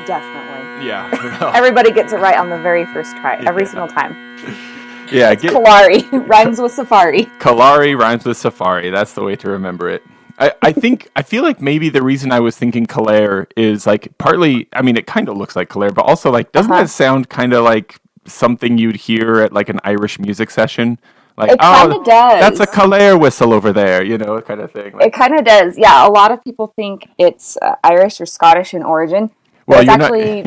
Definitely. Yeah. Everybody gets it right on the very first try, every single time. Yeah. Kalare rhymes with safari. Kalare rhymes with safari. That's the way to remember it. I feel like maybe the reason I was thinking Kalare is like partly, I mean, it kind of looks like Kalare, but also like, doesn't that sound kind of like something you'd hear at like an Irish music session? Like, it kind of does. That's a Kalare whistle over there, you know, kind of thing. Like, it kind of does. Yeah, a lot of people think it's Irish or Scottish in origin. Well, it's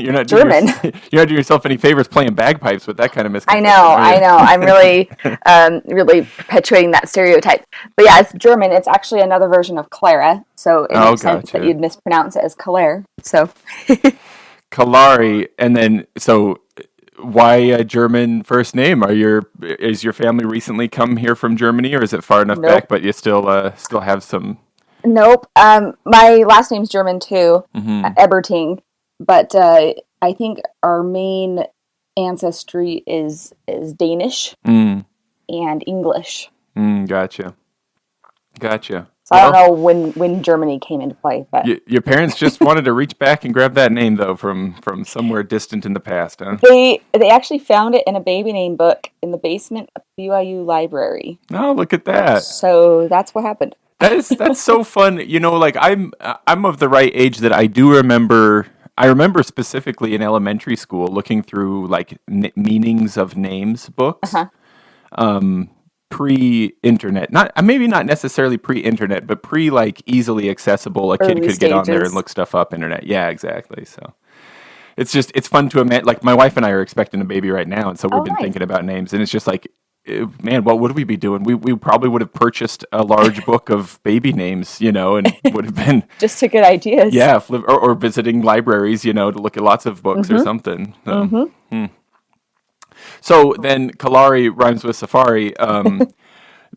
you're not German. You're not doing yourself any favors playing bagpipes with that kind of misconception. I know. I'm really, really perpetuating that stereotype. But yeah, it's German. It's actually another version of Clara, so it makes sense that you'd mispronounce it as Kalare. So Kalare, and then so why a German first name? Is your family recently come here from Germany, or is it far enough back, but you still have some? Nope. My last name's German too, Eberting. But I think our main ancestry is Danish and English. Gotcha. So I don't know when Germany came into play, but your parents just wanted to reach back and grab that name though from somewhere distant in the past, huh? They actually found it in a baby name book in the basement of the BYU library. Oh, look at that! So that's what happened. That's so fun. You know, like I'm of the right age that I do remember. I remember specifically in elementary school looking through like meanings of names books, pre-internet. Maybe not necessarily pre-internet, but like easily accessible. A kid could get on there and look stuff up. Internet, yeah, exactly. So it's fun to imagine. Like my wife and I are expecting a baby right now, and so we've been thinking about names, and it's just like, man, what would we be doing? We probably would have purchased a large book of baby names, you know, and would have been just to get ideas. Yeah, or visiting libraries, you know, to look at lots of books or something. So then Kalare rhymes with safari.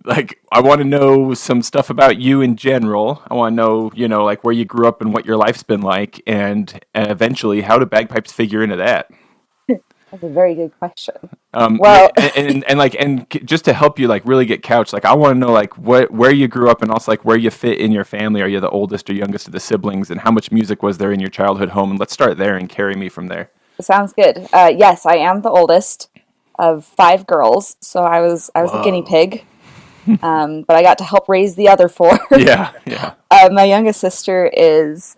Like, I want to know some stuff about you in general. I want to know, you know, like where you grew up and what your life's been like, and eventually how do bagpipes figure into that? That's a very good question. Well, and just to help you like really get couched, like I want to know like where you grew up and also like where you fit in your family. Are you the oldest or youngest of the siblings, and how much music was there in your childhood home? And let's start there and carry me from there. Sounds good. Yes, I am the oldest of 5 girls, so I was the guinea pig. But I got to help raise the other 4. Yeah. My youngest sister is,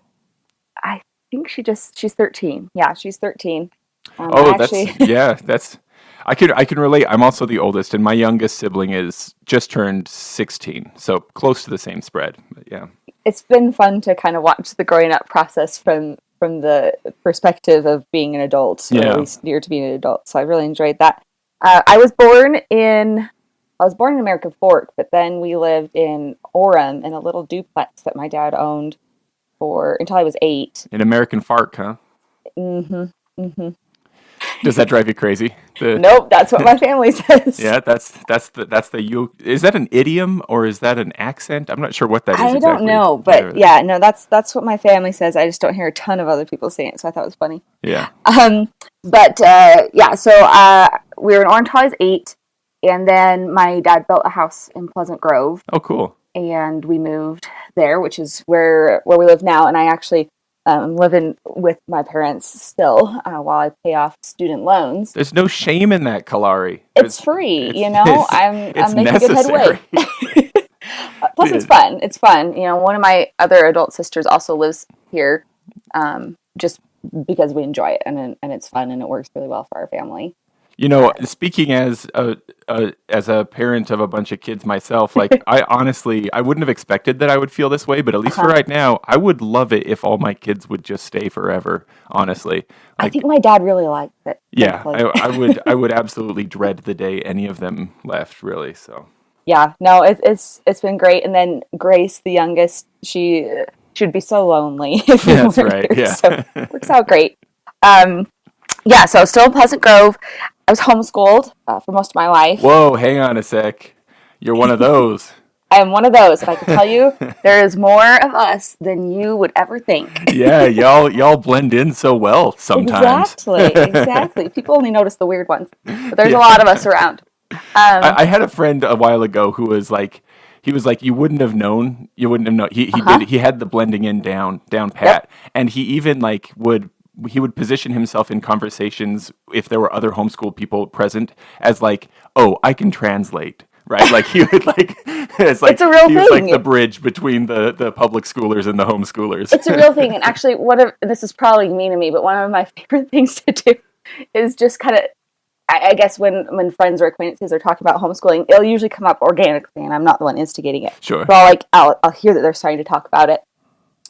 I think she's 13. Yeah, she's 13. That's I can relate. I'm also the oldest, and my youngest sibling is just turned 16, so close to the same spread. But yeah, it's been fun to kind of watch the growing up process from the perspective of being an adult, or at least near to being an adult. So I really enjoyed that. I was born in American Fork, but then we lived in Orem in a little duplex that my dad owned until I was 8. In American Fork, huh? Mm-hmm. Does that drive you crazy? Nope, that's what my family says. Yeah, that's the is that an idiom or is that an accent? I'm not sure what that is. I don't know, but that's what my family says. I just don't hear a ton of other people saying it, so I thought it was funny. Yeah. So we were in Orange until I was 8, and then my dad built a house in Pleasant Grove. Oh, cool. And we moved there, which is where we live now, and I actually I'm living with my parents still while I pay off student loans. There's no shame in that, Kalare. It's free, you know. I'm making good headway. Plus, it's fun. It's fun. You know, one of my other adult sisters also lives here, just because we enjoy it and it's fun and it works really well for our family. You know, speaking as a parent of a bunch of kids myself, like I wouldn't have expected that I would feel this way, but at least for right now, I would love it if all my kids would just stay forever. Honestly, I think my dad really liked it. Yeah, I would absolutely dread the day any of them left. Really, so. Yeah, no, it's been great, and then Grace, the youngest, she should be so lonely. Yeah, that's right. Yeah, so it works out great. Yeah, so still in Pleasant Grove. I was homeschooled for most of my life. Whoa, hang on a sec. You're one of those. I am one of those, and I can tell you, there is more of us than you would ever think. Yeah, y'all blend in so well sometimes. Exactly. People only notice the weird ones, but there's a lot of us around. I had a friend a while ago who was like, you wouldn't have known. He had the blending in down pat, and he even like would he would position himself in conversations if there were other homeschool people present as like, oh, I can translate. Right, like he would like it's like it's a real he thing. was like the bridge between the public schoolers and the homeschoolers. It's a real thing, and actually, this is probably mean of me, but one of my favorite things to do is just kind of, I guess, when friends or acquaintances are talking about homeschooling, it'll usually come up organically, and I'm not the one instigating it. Sure. But I'll hear that they're starting to talk about it,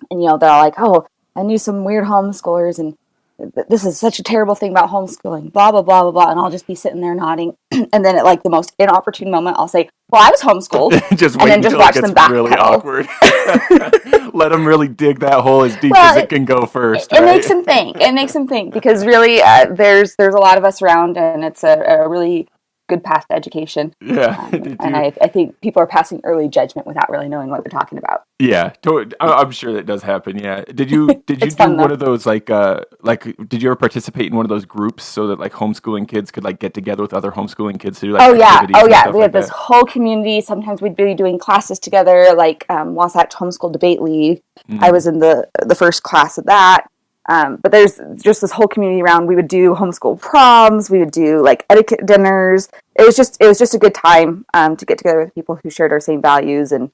and they're all like, "Oh, I knew some weird homeschoolers, and this is such a terrible thing about homeschooling, blah, blah, blah, blah, blah," and I'll just be sitting there nodding, and then at like the most inopportune moment, I'll say, "Well, I was homeschooled," and then just watch them backpedal. Really awkward. Let them really dig that hole as deep as it can go first. It makes them think. It makes them think, because really, there's a lot of us around, and it's a really good path to education. Yeah. And I think people are passing early judgment without really knowing what they're talking about. Yeah, I'm sure that does happen. Yeah. Did you do one of those like did you ever participate in one of those groups so that like homeschooling kids could like get together with other homeschooling kids to do like activities? Oh yeah. We have this whole community. Sometimes we'd be doing classes together, like Wasatch Homeschool Debate League. Mm-hmm. I was in the first class of that. But there's just this whole community around. We would do homeschool proms. We would do like etiquette dinners. It was just a good time to get together with people who shared our same values, and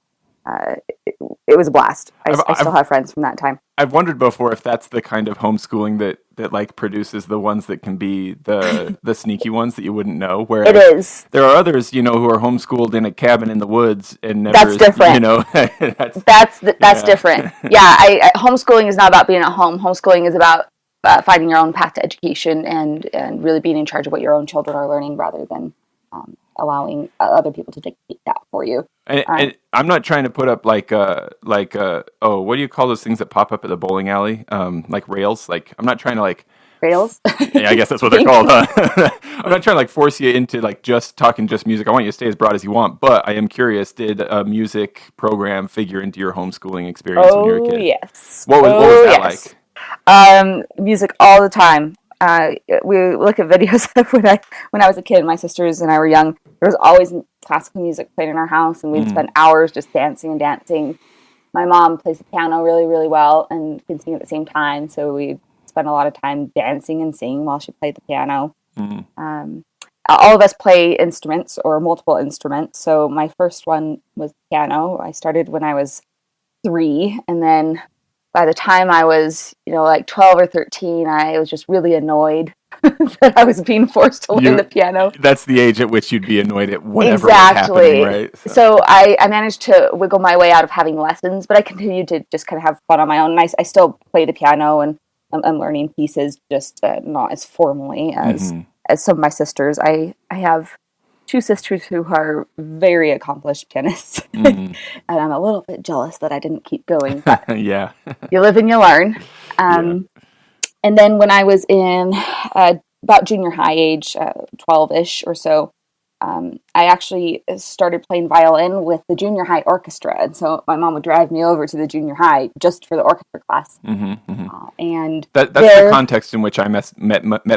it was a blast. I still have friends from that time. I've wondered before if that's the kind of homeschooling that like produces the ones that can be the sneaky ones that you wouldn't know. Whereas it is. There are others, who are homeschooled in a cabin in the woods and never. That's different. That's different. Yeah, homeschooling is not about being at home. Homeschooling is about finding your own path to education and really being in charge of what your own children are learning, rather than allowing other people to dictate that for you. And I'm not trying to put up what do you call those things that pop up at the bowling alley? Like rails. Like I'm not trying to like rails. Yeah, I guess that's what they're called. Huh? I'm not trying to like force you into like just talking just music. I want you to stay as broad as you want, but I am curious. Did a music program figure into your homeschooling experience when you were a kid? Yes. What was that like? Music all the time. We look at videos of when I was a kid. My sisters and I were young. There was always classical music played in our house, and we'd spend hours just dancing and dancing. My mom plays the piano really, really well and can sing at the same time, so we spent a lot of time dancing and singing while she played the piano. All of us play instruments or multiple instruments. So my first one was piano. I started when I was 3, and then by the time I was, like 12 or 13, I was just really annoyed that I was being forced to learn the piano. That's the age at which you'd be annoyed at whatever was happening, right? So I managed to wiggle my way out of having lessons, but I continued to just kind of have fun on my own. And I still play the piano, and I'm learning pieces, just not as formally as some of my sisters. I have 2 sisters who are very accomplished pianists, and I'm a little bit jealous that I didn't keep going. But yeah, you live and you learn. And then when I was in about junior high age, 12-ish or so, I actually started playing violin with the junior high orchestra. And so my mom would drive me over to the junior high just for the orchestra class. And that's the context in which I met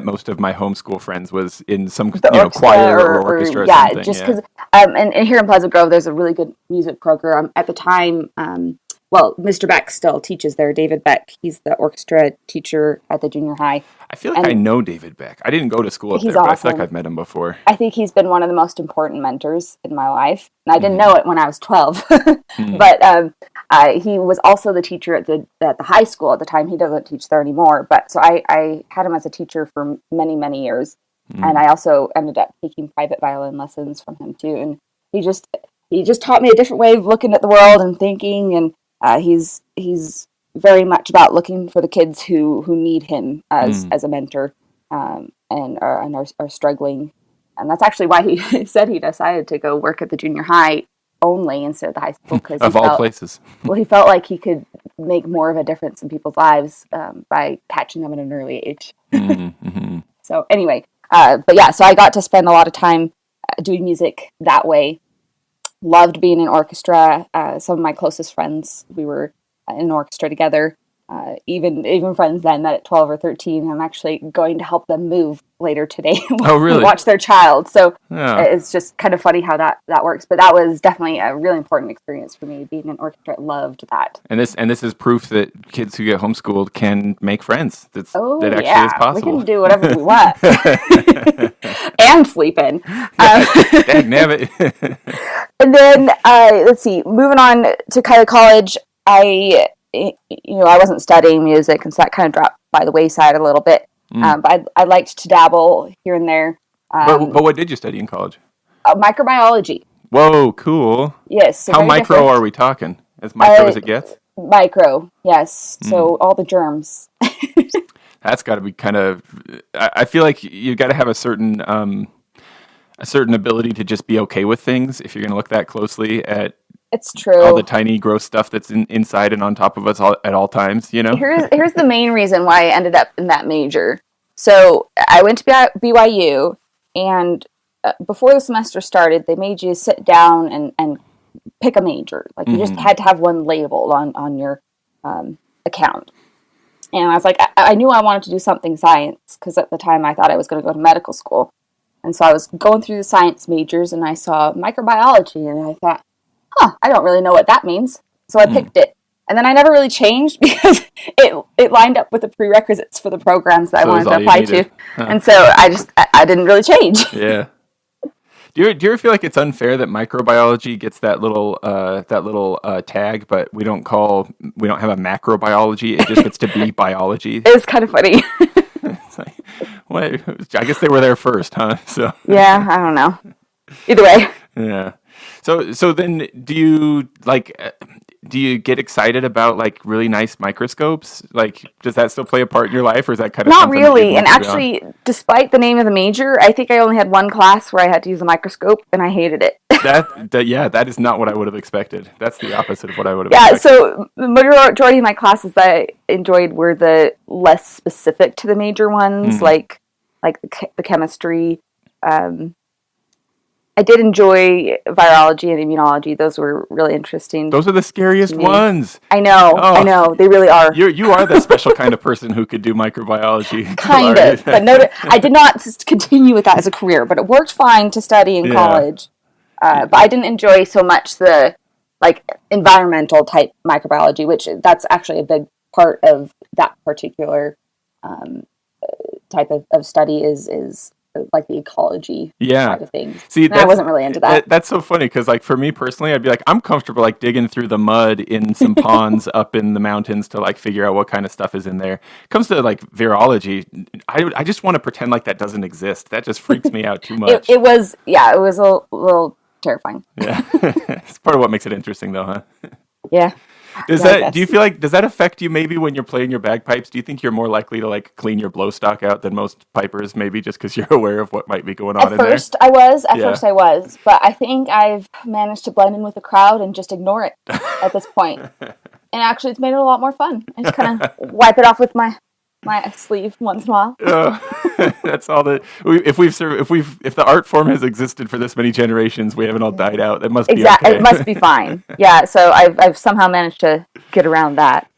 most of my homeschool friends, was in some choir or orchestra or something. Just because, and here in Pleasant Grove, there's a really good music program. At the time, Mr. Beck still teaches there, David Beck. He's the orchestra teacher at the junior high. I feel like I know David Beck. I didn't go to school up there, but I feel like I've met him before. I think he's been one of the most important mentors in my life. And I didn't know it when I was 12. But he was also the teacher at the high school at the time. He doesn't teach there anymore. But so I had him as a teacher for many, many years. And I also ended up taking private violin lessons from him too. And he just taught me a different way of looking at the world and thinking. And he's very much about looking for the kids who need him as a mentor, and are struggling. And that's actually why he said he decided to go work at the junior high only instead of the high school. Because of all places. Well, he felt like he could make more of a difference in people's lives by catching them at an early age. So anyway, but yeah, so I got to spend a lot of time doing music that way. Loved being in orchestra. Some of my closest friends, we were in an orchestra together. even friends that I met at 12 or 13, I'm actually going to help them move later today. Oh, really? Watch their child. So it's just kind of funny how that works. But that was definitely a really important experience for me, being in orchestra. I loved that. And this is proof that kids who get homeschooled can make friends. That actually is possible. We can do whatever we want. And sleep in. Dang, nabbit. And then, let's see, moving on to kind of college, I wasn't studying music, and so that kind of dropped by the wayside a little bit. But I liked to dabble here and there. But what did you study in college? Microbiology. Whoa, cool. Yes. So how micro different. Are we talking? As micro as it gets? Micro, yes. So all the germs. That's got to be kind of... I feel like you've got to have a certain ability to just be okay with things if you're going to look that closely at... It's true. All the tiny, gross stuff that's inside and on top of us at all times, you know? Here's the main reason why I ended up in that major. So I went to BYU, and before the semester started, they made you sit down and pick a major. Like, you just had to have one labeled on your account. And I was like, I knew I wanted to do something science, because at the time I thought I was going to go to medical school. And so I was going through the science majors, and I saw microbiology, and I thought, I don't really know what that means. So I picked it. And then I never really changed because it lined up with the prerequisites for the programs that I wanted to apply to. And so I didn't really change. Yeah. Do you ever feel like it's unfair that microbiology gets that little tag, but we don't have a macrobiology? It just gets to be biology. It's kind of funny. It's like, what? I guess they were there first, huh? So yeah, I don't know. Either way. Yeah. So then do you get excited about like really nice microscopes? Like, does that still play a part in your life, or is that kind of not really? And actually, despite the name of the major, I think I only had one class where I had to use a microscope, and I hated it. That is not what I would have expected. That's the opposite of what I would have expected. Yeah, so the majority of my classes that I enjoyed were the less specific to the major ones, like the chemistry. I did enjoy virology and immunology. Those were really interesting. Those are the scariest ones. I know. They really are. You are the special kind of person who could do microbiology. Kind of. But I did not continue with that as a career, but it worked fine to study in college. But I didn't enjoy so much the environmental type microbiology, which that's actually a big part of that particular type of study is like the ecology side of things. See, I wasn't really into that. That's so funny because, like, for me personally, I'd be like, I'm comfortable like digging through the mud in some ponds up in the mountains to like figure out what kind of stuff is in there. It comes to like virology, I just want to pretend like that doesn't exist. That just freaks me out too much. It was a little terrifying. Yeah, it's part of what makes it interesting, though, huh? Yeah. Do you feel like, does that affect you maybe when you're playing your bagpipes? Do you think you're more likely to like clean your blow stock out than most pipers, maybe just because you're aware of what might be going on in there? At first I was, but I think I've managed to blend in with the crowd and just ignore it at this point. And actually it's made it a lot more fun. I just kind of wipe it off with my sleeve once in a while. That's all that. If the art form has existed for this many generations, we haven't all died out. That must be okay. It must be fine. Yeah. So I've somehow managed to get around that.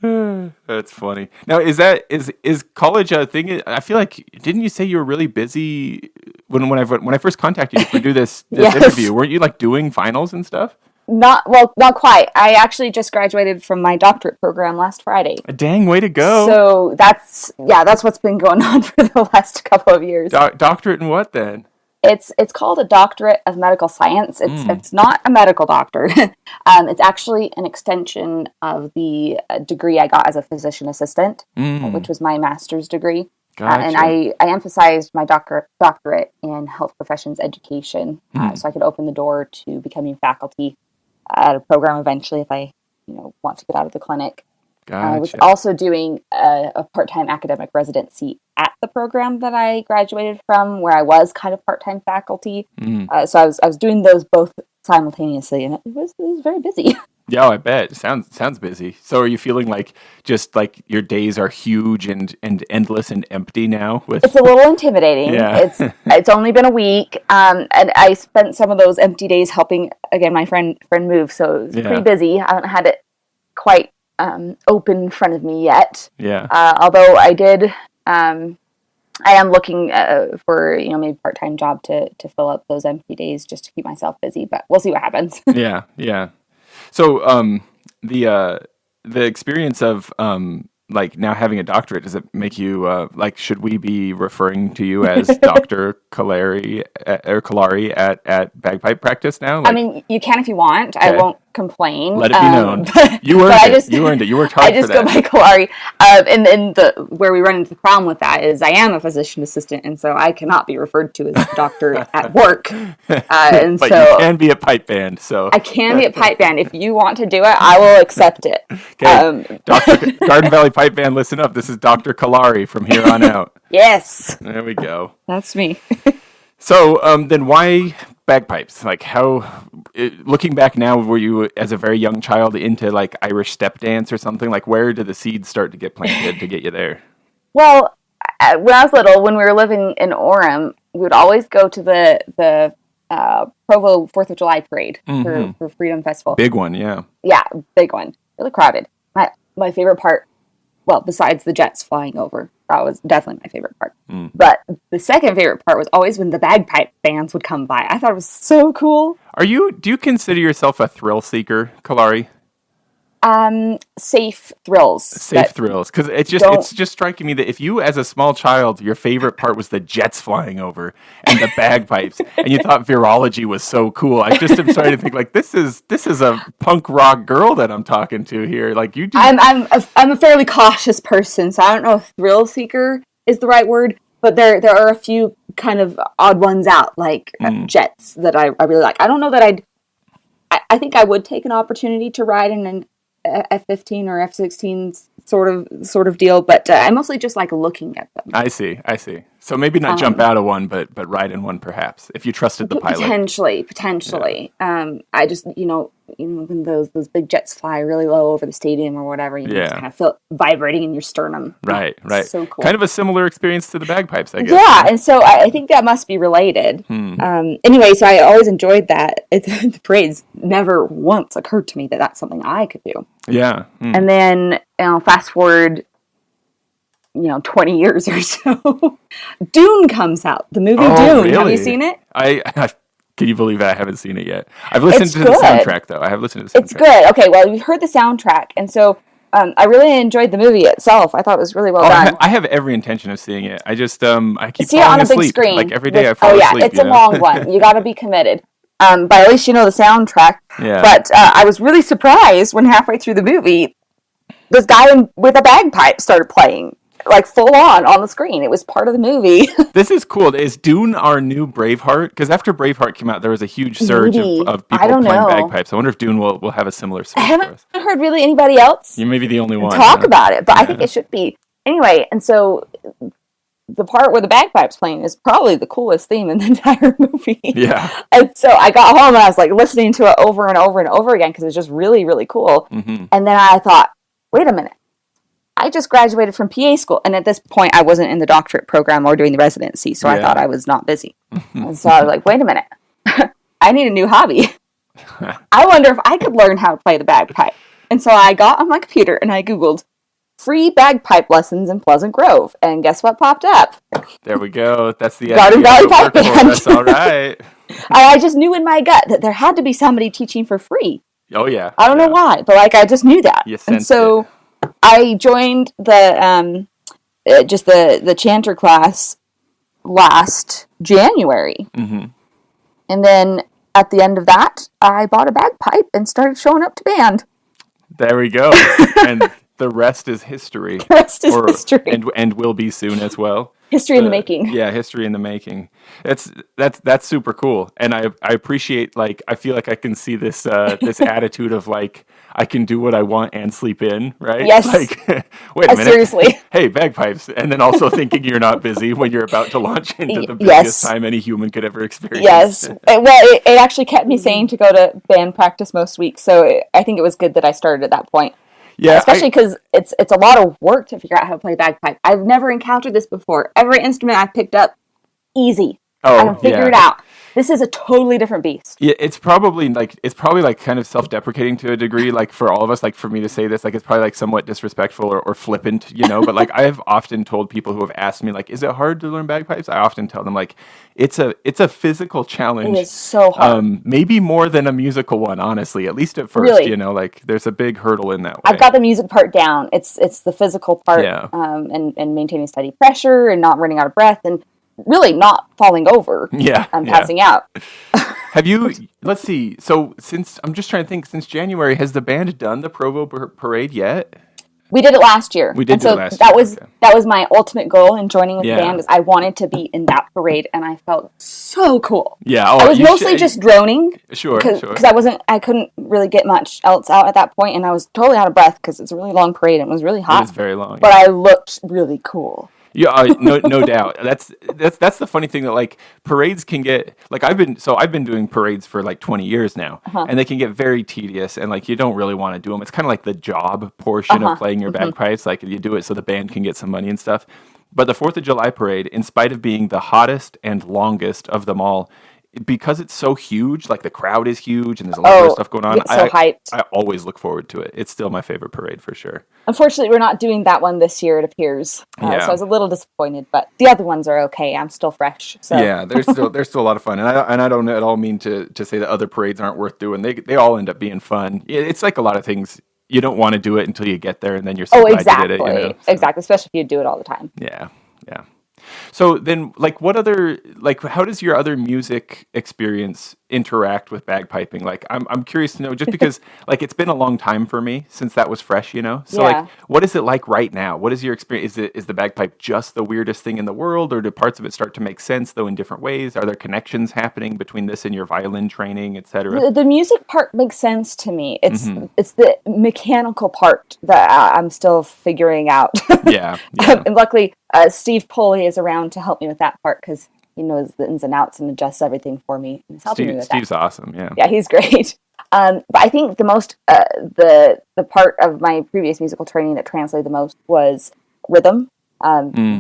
That's funny. Now, is college a thing? I feel like, didn't you say you were really busy when I first contacted you to do this yes. interview? Weren't you like doing finals and stuff? Not quite. I actually just graduated from my doctorate program last Friday. Dang, way to go. So that's what's been going on for the last couple of years. Doctorate in what then? It's called a doctorate of medical science. It's not a medical doctor. It's actually an extension of the degree I got as a physician assistant, which was my master's degree. Gotcha. And I emphasized my doctorate in health professions education, so I could open the door to becoming faculty at a program eventually if I want to get out of the clinic. Gotcha. I was also doing a part-time academic residency at the program that I graduated from, where I was kind of part-time faculty. So I was doing those both simultaneously, and it was very busy. Yeah, I bet. Sounds busy. So are you feeling like just like your days are huge and endless and empty now? It's a little intimidating. Yeah. It's only been a week, and I spent some of those empty days helping, again, my friend move, so it was pretty busy. I haven't had it quite open in front of me yet. Yeah. Although I am looking for, maybe part-time job to fill up those empty days just to keep myself busy, but we'll see what happens. Yeah. So, the experience of, like now having a doctorate, does it make you, should we be referring to you as Dr. Kalare at bagpipe practice now? I mean, you can if you want. Okay. I won't complain. Let it be known. You earned it. You worked hard for that. I just go by Kalare. And where we run into the problem with that is I am a physician assistant, and so I cannot be referred to as a doctor at work. But so you can be a pipe band. So I can be a pipe band. If you want to do it, I will accept it. Okay. Garden Valley Pipe Band, listen up. This is Dr. Kalare from here on out. Yes. There we go. That's me. So then why bagpipes? Like looking back now, were you as a very young child into like Irish step dance or something? Like where did the seeds start to get planted to get you there? Well, when I was little, when we were living in Orem, we would always go to the Provo 4th of July parade for Freedom Festival. Big one, yeah. Yeah, big one. Really crowded. My favorite part, well, besides the jets flying over, that was definitely my favorite part. But the second favorite part was always when the bagpipe bands would come by. I thought it was so cool. Do you consider yourself a thrill seeker, Kalare? Safe thrills. Safe thrills. Because it's just striking me that if you, as a small child, your favorite part was the jets flying over and the bagpipes, and you thought virology was so cool, I just am starting to think like this is a punk rock girl that I'm talking to here. Like you do. I'm a fairly cautious person, so I don't know if thrill seeker is the right word, but there are a few kind of odd ones out, like jets that I really like. I don't know that I think I would take an opportunity to ride in an F-15 or F-16 sort of deal, but I mostly just like looking at them. I see. So maybe not jump out of one, but ride in one perhaps, if you trusted the pilot. Potentially. Yeah. I just, when those big jets fly really low over the stadium or whatever, you just kind of feel it vibrating in your sternum. Right. So cool. Kind of a similar experience to the bagpipes, I guess. Yeah, and so I think that must be related. Anyway, so I always enjoyed that. The parades never once occurred to me that that's something I could do. Yeah. And then, fast forward 20 years or so, Dune comes out. The movie Dune. Really? Have you seen it? Can you believe I haven't seen it yet? I've listened to the soundtrack, though. It's good. Okay, well, you heard the soundtrack, and so I really enjoyed the movie itself. I thought it was really well done. I have every intention of seeing it. I just, I keep falling asleep. See it on a big screen. Like, every day I fall asleep. Oh, yeah, it's a long one. You got to be committed. But at least you know the soundtrack. Yeah. But I was really surprised when halfway through the movie, this guy with a bagpipe started playing. Like full on the screen. It was part of the movie. This is cool. Is Dune our new Braveheart? Because after Braveheart came out, there was a huge surge of people playing bagpipes. I wonder if Dune will have a similar surge. I haven't heard really anybody else. You may be the only one. Talk about it, but I think it should be. Anyway, and so the part where the bagpipes playing is probably the coolest theme in the entire movie. Yeah. And so I got home and I was like listening to it over and over and over again because it was just really, really cool. Mm-hmm. And then I thought, wait a minute. I just graduated from PA school, and at this point, I wasn't in the doctorate program or doing the residency, so I thought I was not busy. And so I was like, wait a minute. I need a new hobby. I wonder if I could learn how to play the bagpipe. And so I got on my computer, and I Googled free bagpipe lessons in Pleasant Grove, and guess what popped up? There we go. That's the Garden Valley Pipe Band. That's all right. I just knew in my gut that there had to be somebody teaching for free. Oh, yeah. I don't know why, but I just knew that. And so... it. I joined the chanter class last January. Mm-hmm. And then at the end of that, I bought a bagpipe and started showing up to band. There we go. And the rest is history. History. And will be soon as well. History in the making. Yeah, history in the making. That's super cool. And I appreciate, like, I feel like I can see this attitude of, like, I can do what I want and sleep in, right? Yes. Like, wait a minute. Seriously. Hey, bagpipes. And then also thinking you're not busy when you're about to launch into the busiest time any human could ever experience. Yes. Well, it actually kept me sane to go to band practice most weeks. So I think it was good that I started at that point. Yeah, especially because it's a lot of work to figure out how to play bagpipe. I've never encountered this before. Every instrument I've picked up, easy. I can figure it out. This is a totally different beast. Yeah, it's probably like kind of self-deprecating to a degree, like for all of us, like for me to say this, like it's probably like somewhat disrespectful or flippant, but like I have often told people who have asked me, like, is it hard to learn bagpipes? I often tell them, like, it's a physical challenge. It is so hard. Maybe more than a musical one, honestly, at least at first, really? Like there's a big hurdle in that way. I've got the music part down. It's the physical part, and maintaining steady pressure and not running out of breath and really not falling over and passing out. Have you, let's see, so I'm just trying to think, since January, has the band done the Provo Parade yet? We did it last year. We did do it last year. That was my ultimate goal in joining with the band, is I wanted to be in that parade, and I felt so cool. Yeah. I was mostly just droning. Sure. Because I couldn't really get much else out at that point, and I was totally out of breath because it's a really long parade and it was really hot. It was very long. But I looked really cool. Yeah, no doubt. That's the funny thing, that like parades can get, like I've been doing parades for like 20 years now, and they can get very tedious, and like you don't really want to do them. It's kind of like the job portion of playing your bagpipes, like you do it so the band can get some money and stuff. But the 4th of July parade, in spite of being the hottest and longest of them all, because it's so huge, like the crowd is huge and there's a lot of stuff going on. It's so hyped. I always look forward to it. It's still my favorite parade for sure. Unfortunately, we're not doing that one this year, it appears. So I was a little disappointed, but the other ones are okay. I'm still fresh. So. Yeah, they're still a lot of fun, and I don't at all mean to say that other parades aren't worth doing. They all end up being fun. It's like a lot of things. You don't want to do it until you get there, and then you're so glad you did it. So. Exactly, especially if you do it all the time. Yeah. So then, like, how does your other music experience interact with bagpiping? Like, I'm curious to know, just because, like, it's been a long time for me since that was fresh, So, like, what is it like right now? What is your experience? Is the bagpipe just the weirdest thing in the world, or do parts of it start to make sense, though, in different ways? Are there connections happening between this and your violin training, etc.? The music part makes sense to me. It's the mechanical part that I'm still figuring out. Yeah. And luckily, Steve Pulley is around to help me with that part, because he knows the ins and outs and adjusts everything for me. And helping me with Steve's that. Awesome, yeah. Yeah, he's great. But I think the most, the part of my previous musical training that translated the most was rhythm.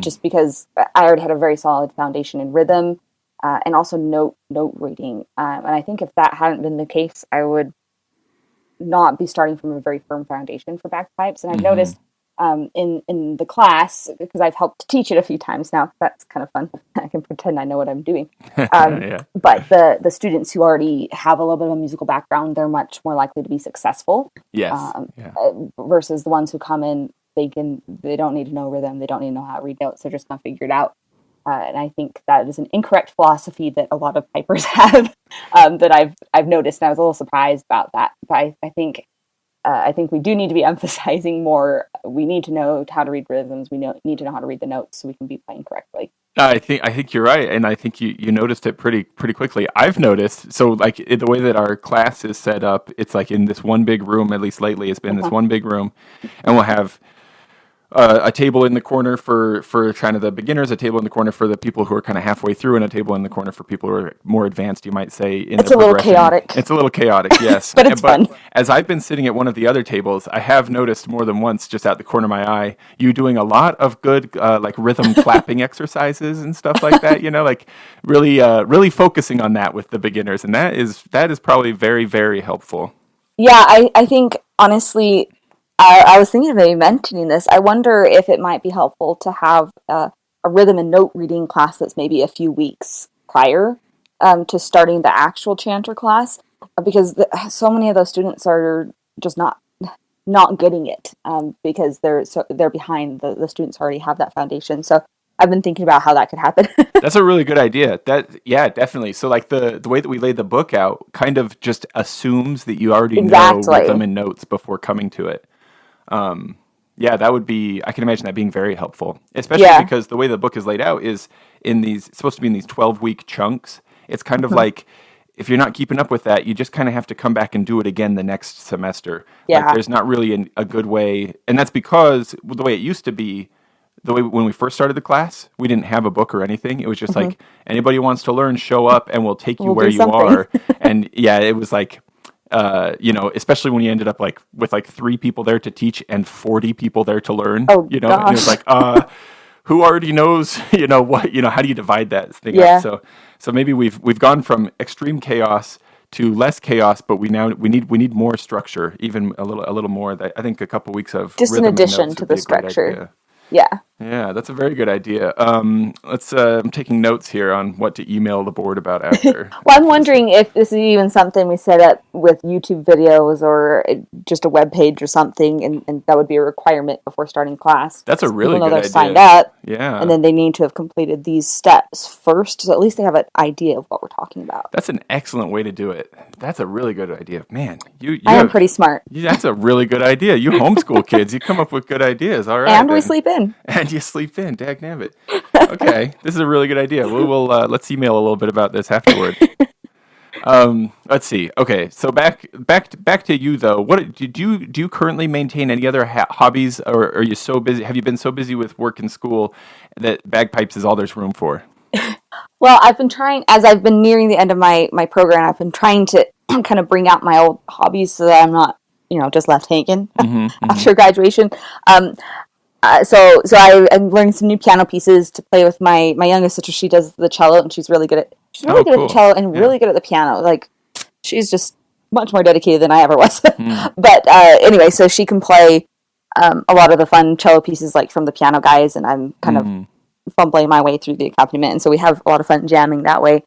Just because I already had a very solid foundation in rhythm, and also note reading. And I think if that hadn't been the case, I would not be starting from a very firm foundation for bagpipes. And I've noticed in the class, because I've helped teach it a few times now. That's kind of fun. I can pretend I know what I'm doing. But the students who already have a little bit of a musical background, they're much more likely to be successful. Yes. Versus the ones who come in thinking they don't need to know rhythm, they don't need to know how to read notes, they're just going to figure it out. And I think that is an incorrect philosophy that a lot of pipers have, that I've noticed, and I was a little surprised about that. But I think we do need to be emphasizing more. We need to know how to read rhythms. We need to know how to read the notes so we can be playing correctly. I think you're right, and I think you noticed it pretty quickly. I've noticed, so like the way that our class is set up, it's like in this one big room. At least lately, it's been this one big room, and we'll have a table in the corner for kind of the beginners, a table in the corner for the people who are kind of halfway through, and a table in the corner for people who are more advanced, you might say. It's a little chaotic. It's a little chaotic, yes. But it's fun. As I've been sitting at one of the other tables, I have noticed more than once, just out the corner of my eye, you doing a lot of good like rhythm clapping exercises and stuff like that, like really focusing on that with the beginners. And that is probably very, very helpful. Yeah, I think, honestly, I was thinking of maybe mentioning this. I wonder if it might be helpful to have a rhythm and note reading class that's maybe a few weeks prior to starting the actual chanter class, because so many of those students are just not getting it because they're behind. The students already have that foundation. So I've been thinking about how that could happen. That's a really good idea. Yeah, definitely. So like the way that we laid the book out kind of just assumes that you already know rhythm and notes before coming to it. That would be, I can imagine that being very helpful, especially because the way the book is laid out is it's supposed to be in these 12-week chunks. It's kind of like, if you're not keeping up with that, you just kind of have to come back and do it again the next semester. Yeah. Like, there's not really a good way, and that's because the way it used to be, the way when we first started the class, we didn't have a book or anything. It was just like, anybody who wants to learn, show up, and we'll take you where you are. And it was like, especially when you ended up with 3 people there to teach and 40 people there to learn. Oh, and it was like, who already knows, what, how do you divide that thing up? So maybe we've gone from extreme chaos to less chaos, but we need more structure, even a little more. I think a couple weeks of just rhythm in addition to the structure. Yeah. Yeah, that's a very good idea. I'm taking notes here on what to email the board about after. Well, I'm wondering if this is even something we set up with YouTube videos or just a web page or something, and that would be a requirement before starting class. That's a really good idea. They're signed up, yeah, and then they need to have completed these steps first, so at least they have an idea of what we're talking about. That's an excellent way to do it. That's a really good idea, man. I am pretty smart. That's a really good idea. You homeschool kids, you come up with good ideas. All right, and we sleep in. And you sleep in, dagnabbit. Okay, this is a really good idea. Let's email a little bit about this afterward. Let's see. Okay, so back to you though. What do you currently maintain any other hobbies, or are you so busy? Have you been so busy with work and school that bagpipes is all there's room for? Well, I've been trying, as I've been nearing the end of my program, I've been trying to kind of bring out my old hobbies so that I'm not, just left hanging after graduation. So I'm learning some new piano pieces to play with my youngest sister. She does the cello, and she's really good at cool. the cello and really good at the piano. Like, she's just much more dedicated than I ever was. But anyway, so she can play a lot of the fun cello pieces, like from the piano guys, and I'm kind of fumbling my way through the accompaniment, and so we have a lot of fun jamming that way.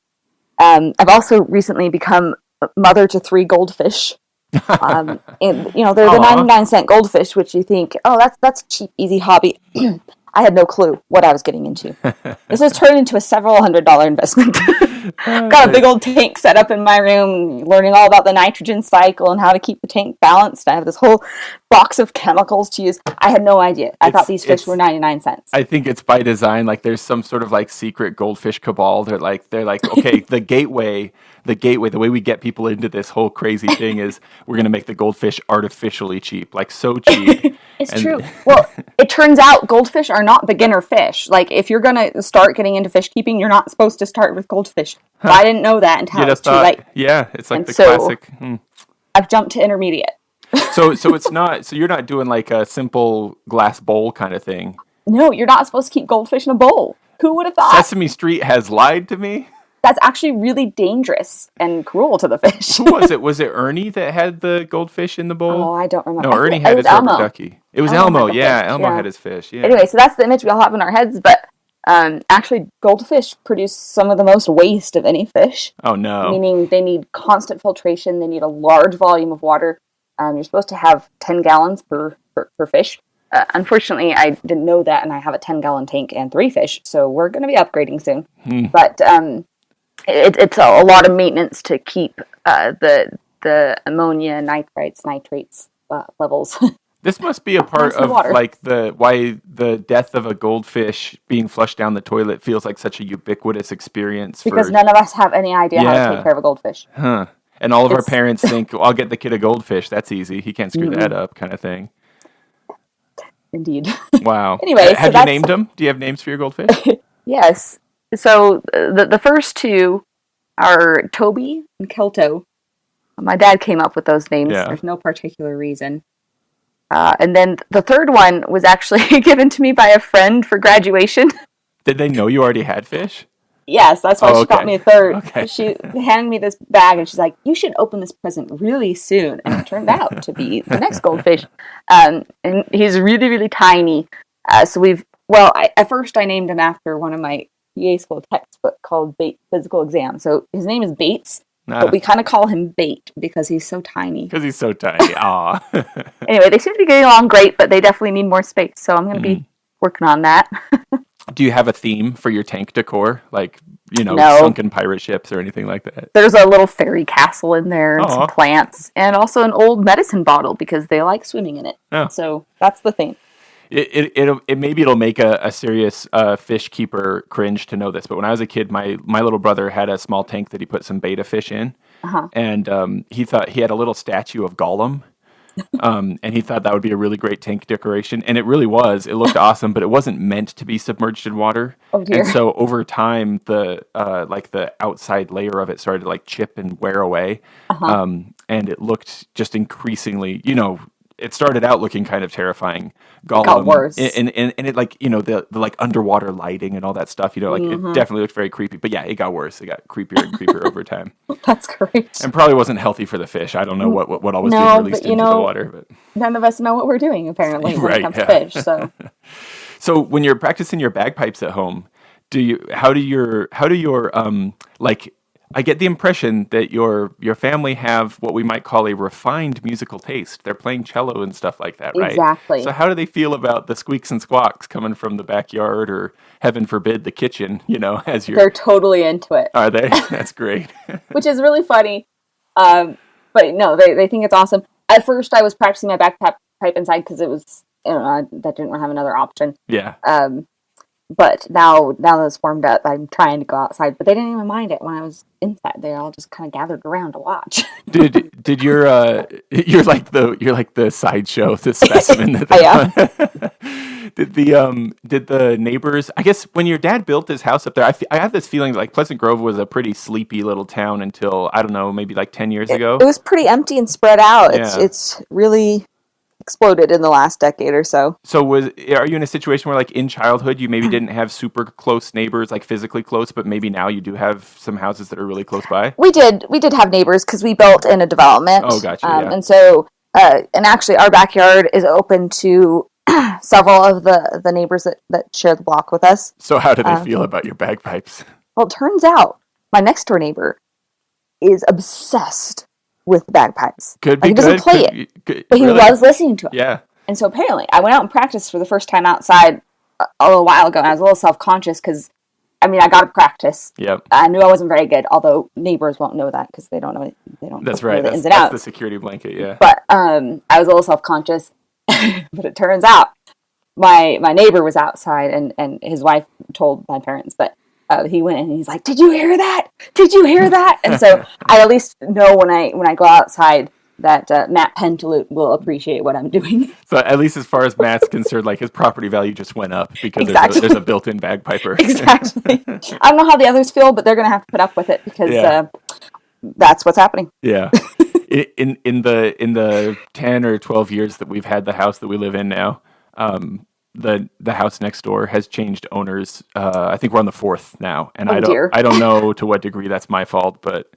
I've also recently become mother to 3 goldfish. And they're the 99-cent goldfish, which you think, that's a cheap, easy hobby. I had no clue what I was getting into. This has turned into a several $100 investment. Got a big old tank set up in my room, learning all about the nitrogen cycle and how to keep the tank balanced. I have this whole box of chemicals to use. I had no idea. I thought these fish were 99 cents. I think it's by design. Like, there's some sort of like secret goldfish cabal. They're like, okay, the way we get people into this whole crazy thing is we're going to make the goldfish artificially cheap, like so cheap. It's true. Well, it turns out goldfish are not beginner fish. Like, if you're going to start getting into fish keeping, you're not supposed to start with goldfish. Huh. I didn't know that until it was too late. Yeah, it's like the classic. I've jumped to intermediate. So it's not. So you're not doing like a simple glass bowl kind of thing. No, you're not supposed to keep goldfish in a bowl. Who would have thought? Sesame Street has lied to me. That's actually really dangerous and cruel to the fish. Who was it? Was it Ernie that had the goldfish in the bowl? Oh, I don't remember. No, Ernie had his rubber ducky. It was Elmo. Yeah, Elmo had his fish. Yeah. Anyway, so that's the image we all have in our heads, but actually, goldfish produce some of the most waste of any fish. Oh, no. Meaning they need constant filtration. They need a large volume of water. You're supposed to have 10 gallons per fish. Unfortunately, I didn't know that, and I have a 10-gallon tank and 3 fish, so we're going to be upgrading soon. But it's a lot of maintenance to keep the ammonia, nitrates levels. This must be a part of like why the death of a goldfish being flushed down the toilet feels like such a ubiquitous experience. Because none of us have any idea how to take care of a goldfish. Huh. And all of our parents think, I'll get the kid a goldfish. That's easy. He can't screw that up, kind of thing. Indeed. Wow. Anyway, have you named them? Do you have names for your goldfish? Yes. So the first 2 are Toby and Kelto. My dad came up with those names. Yeah. There's no particular reason. And then the third one was actually given to me by a friend for graduation. Did they know you already had fish? Yes, that's why she got me a third. Okay. She handed me this bag, and she's like, you should open this present really soon. And it turned out to be the next goldfish. And he's really, really tiny. At first I named him after one of my PA school textbook called Bates Physical Exam. So his name is Bates, but we kind of call him Bait because he's so tiny. Because he's so tiny. Aw. Anyway, they seem to be getting along great, but they definitely need more space. So I'm going to be working on that. Do you have a theme for your tank decor? Like, no. Sunken pirate ships or anything like that? There's a little fairy castle in there and some plants and also an old medicine bottle because they like swimming in it. Oh. So that's the theme. It'll make a serious fish keeper cringe to know this, but when I was a kid, my little brother had a small tank that he put some betta fish in, and he thought he had a little statue of Gollum, and he thought that would be a really great tank decoration, and it really was. It looked awesome, but it wasn't meant to be submerged in water. Oh dear! And so over time, the outside layer of it started to like chip and wear away, and it looked just increasingly, it started out looking kind of terrifying. Gollum, it got worse. And it like, the like underwater lighting and all that stuff, like it definitely looked very creepy. But yeah, it got worse. It got creepier and creepier over time. That's great. And probably wasn't healthy for the fish. I don't know what all was being released into the water. But none of us know what we're doing, apparently, when it comes to fish. So when you're practicing your bagpipes at home, how do your like, I get the impression that your family have what we might call a refined musical taste. They're playing cello and stuff like that, right? Exactly. So how do they feel about the squeaks and squawks coming from the backyard, or heaven forbid, the kitchen, They're totally into it. Are they? That's great. Which is really funny. But no, they think it's awesome. At first, I was practicing my bagpipe inside because it was, that didn't have another option. Yeah. But now that it's warmed up, I'm trying to go outside. But they didn't even mind it when I was inside. They all just kind of gathered around to watch. Did you're like the sideshow, the specimen that did the neighbors? I guess when your dad built his house up there, I have this feeling like Pleasant Grove was a pretty sleepy little town until, I don't know, maybe like 10 years ago. It was pretty empty and spread out. Yeah. It's really exploded in the last decade or so. So are you in a situation where, like, in childhood you maybe didn't have super close neighbors, like physically close, but maybe now you do have some houses that are really close by? We did have neighbors because we built in a development. Oh, gotcha. Yeah. And so, and actually our backyard is open to several of the neighbors that share the block with us. So how do they feel about your bagpipes? Well, it turns out my next door neighbor is obsessed with bagpipes. Could be he doesn't play it, but he loves listening to it. Yeah. And so apparently, I went out and practiced for the first time outside a little while ago, and I was a little self-conscious because, I got to practice. Yep. I knew I wasn't very good, although neighbors won't know that because they don't know. They don't. That's right. Know the ins and outs. That's the security blanket. Yeah. But I was a little self-conscious, but it turns out my neighbor was outside, and his wife told my parents, but. He went in and he's like, "Did you hear that? Did you hear that?" And so I at least know when I go outside that Matt Pentalute will appreciate what I'm doing. So at least as far as Matt's concerned, like, his property value just went up because there's a built-in bagpiper. Exactly. I don't know how the others feel, but they're going to have to put up with it because that's what's happening. Yeah. In the 10 or 12 years that we've had the house that we live in now, the house next door has changed owners. I think we're on the 4th now, and I don't know to what degree that's my fault, but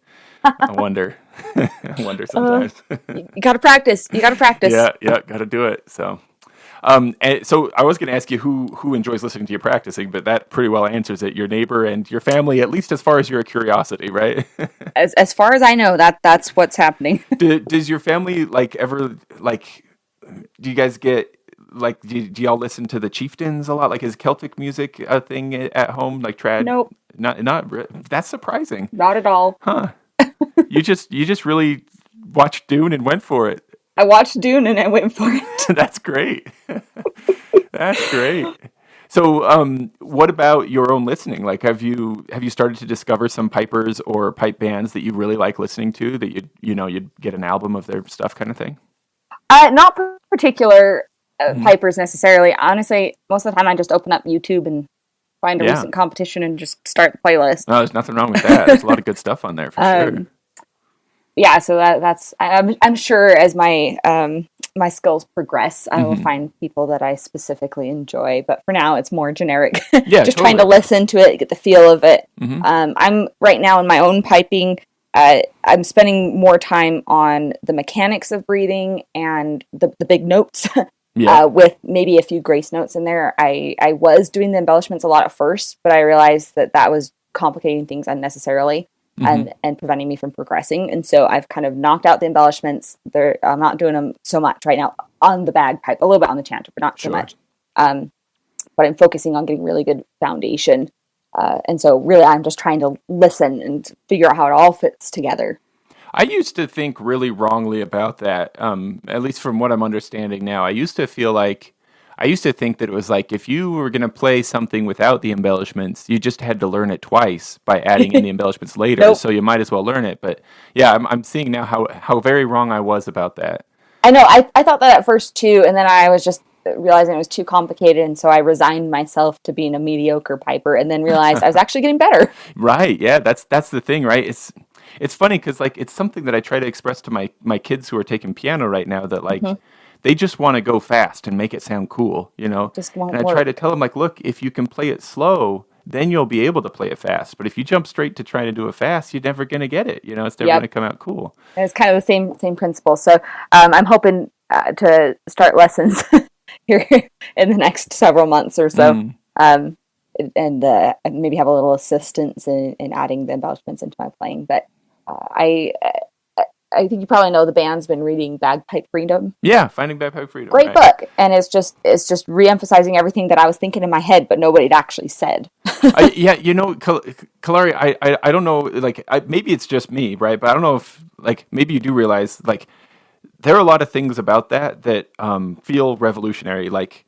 I wonder. I wonder sometimes. You got to practice. Yeah, got to do it. So, and so I was going to ask you who enjoys listening to you practicing, but that pretty well answers it. Your neighbor and your family, at least as far as you're a curiosity, right? as far as I know, that's what's happening. Does your family ever do you guys get? Do y'all listen to the chieftains a lot? Like, is Celtic music a thing at home? Like trad? Nope. Not. That's surprising. Not at all. Huh? You just really watched Dune and went for it. I watched Dune and I went for it. That's great. That's great. So, what about your own listening? Like, have you started to discover some pipers or pipe bands that you really like listening to? That you'd get an album of their stuff, kind of thing. Not particular. Pipers necessarily. Honestly, most of the time I just open up YouTube and find a recent competition and just start the playlist. No, there's nothing wrong with that. There's a lot of good stuff on there for sure. Yeah, so that's. I'm sure as my my skills progress, I will find people that I specifically enjoy. But for now, it's more generic. Yeah, just trying to listen to it, get the feel of it. I'm right now in my own piping. I'm spending more time on the mechanics of breathing and the big notes. With maybe a few grace notes in there. I was doing the embellishments a lot at first, but I realized that was complicating things unnecessarily and preventing me from progressing. And so I've kind of knocked out the embellishments. I'm not doing them so much right now on the bagpipe, a little bit on the chanter, but not so much. But I'm focusing on getting really good foundation. And so really I'm just trying to listen and figure out how it all fits together. I used to think really wrongly about that, at least from what I'm understanding now. I used to think that it was like if you were going to play something without the embellishments, you just had to learn it twice by adding in the embellishments later. Nope. So you might as well learn it. But yeah, I'm seeing now how very wrong I was about that. I know. I thought that at first too, and then I was just realizing it was too complicated, and so I resigned myself to being a mediocre piper, and then realized I was actually getting better. Right. Yeah. That's the thing, right? It's funny because it's something that I try to express to my kids who are taking piano right now that They just want to go fast and make it sound cool, you know? Just won't and I work. try to tell them, like, look, if you can play it slow, then you'll be able to play it fast. But if you jump straight to trying to do it fast, you're never going to get it. You know, it's never going to come out cool. And it's kind of the same principle. So I'm hoping to start lessons here in the next several months or so. And maybe have a little assistance in adding the embellishments into my playing. But I think you probably know the band's been reading Bagpipe Freedom. Yeah, Finding Bagpipe Freedom. Great book, and it's just re-emphasizing everything that I was thinking in my head, but nobody had actually said. You know, Kalare, I don't know, like, maybe it's just me, right? But I don't know if, like, maybe you do realize, like, there are a lot of things about that feel revolutionary. Like,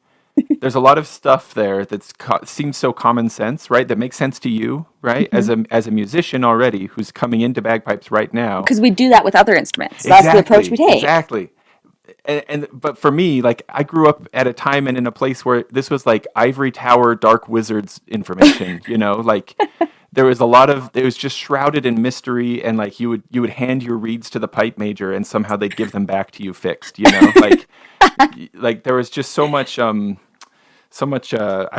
there's a lot of stuff there that seems so common sense, right? That makes sense to you, right? Mm-hmm. As a musician already who's coming into bagpipes right now. Because we do that with other instruments. That's the approach we take. Exactly. But for me, like, I grew up at a time and in a place where this was like Ivory Tower Dark Wizards information, you know, like there was it was just shrouded in mystery, and like you would hand your reeds to the pipe major and somehow they'd give them back to you fixed, you know, like there was just so much I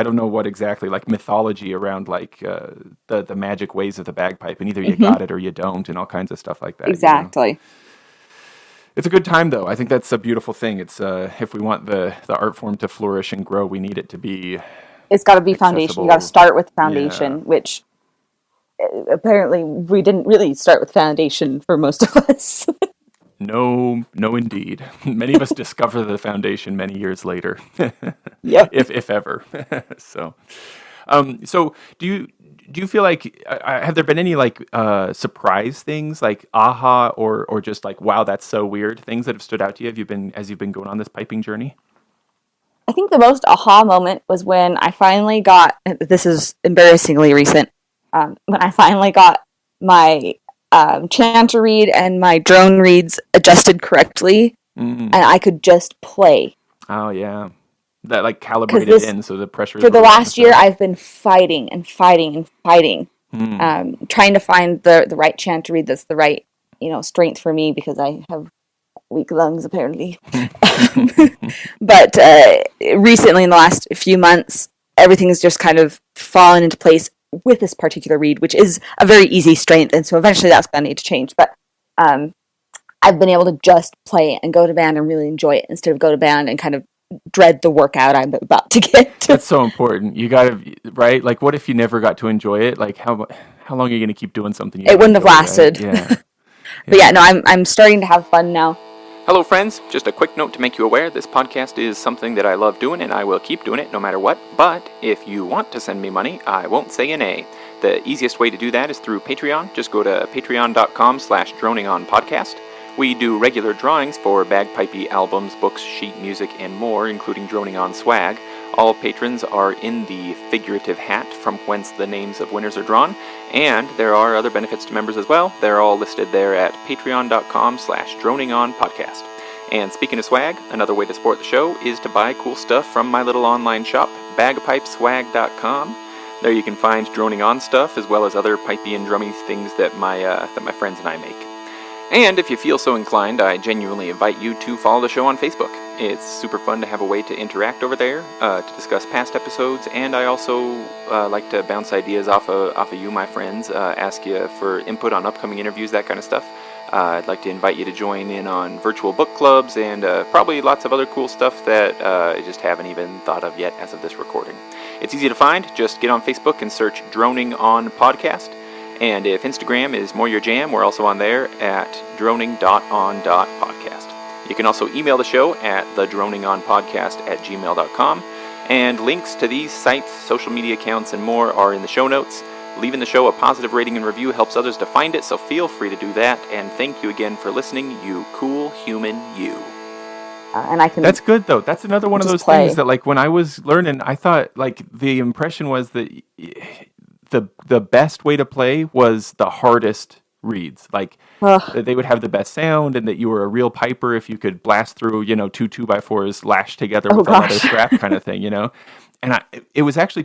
don't know what exactly, like mythology around like the magic ways of the bagpipe, and either you got it or you don't, and all kinds of stuff like that. Exactly. You know? It's a good time, though. I think that's a beautiful thing. It's if we want the art form to flourish and grow, we need it to be. It's got to be foundation. You got to start with foundation, which apparently we didn't really start with foundation for most of us. No, indeed. Many of us discover the foundation many years later. Yep. if ever. So do you feel like have there been any like surprise things, like aha or just like wow, that's so weird, things that have stood out to you as you've been going on this piping journey? I think the most aha moment was when I finally got, this is embarrassingly recent, when I finally got my chanter reed and my drone reeds adjusted correctly, and I could just play. Oh yeah, that like calibrated in so the pressure. For the last year, I've been fighting and fighting and fighting, trying to find the right chanter reed that's the right strength for me, because I have weak lungs apparently. But recently, in the last few months, everything has just kind of fallen into place with this particular reed, which is a very easy strength, and so eventually that's going to need to change. But I've been able to just play and go to band and really enjoy it, instead of go to band and kind of dread the workout I'm about to get. That's so important. You gotta, right? Like, what if you never got to enjoy it? Like, how long are you going to keep doing something? It wouldn't have lasted. Right? Yeah. But yeah, no, I'm starting to have fun now. Hello, friends. Just a quick note to make you aware, this podcast is something that I love doing, and I will keep doing it no matter what. But if you want to send me money, I won't say a nay. The easiest way to do that is through Patreon. Just go to patreon.com/DroningOnPodcast. We do regular drawings for bagpipey albums, books, sheet music, and more, including Droning On swag. All patrons are in the figurative hat from whence the names of winners are drawn, and there are other benefits to members as well. They're all listed there at patreon.com/DroningOnPodcast. And speaking of swag, another way to support the show is to buy cool stuff from my little online shop, bagpipeswag.com. There you can find Droning On stuff, as well as other pipey and drummy things that my friends and I make. And if you feel so inclined, I genuinely invite you to follow the show on Facebook. It's super fun to have a way to interact over there, to discuss past episodes, and I also like to bounce ideas off of you, my friends, ask you for input on upcoming interviews, that kind of stuff. I'd like to invite you to join in on virtual book clubs and probably lots of other cool stuff that I just haven't even thought of yet as of this recording. It's easy to find. Just get on Facebook and search Droning On Podcast. And if Instagram is more your jam, we're also on there at droning.on.podcast. You can also email the show at thedroningonpodcast@gmail.com. And links to these sites, social media accounts, and more are in the show notes. Leaving the show a positive rating and review helps others to find it, so feel free to do that. And thank you again for listening, you cool human you. And I can. That's good, though. That's another one of those things that, like, when I was learning, I thought, like, the impression was that the best way to play was the hardest reeds. Like, that they would have the best sound, and that you were a real piper if you could blast through, 2 2x4s lashed together with a leather strap kind of thing, And it was actually,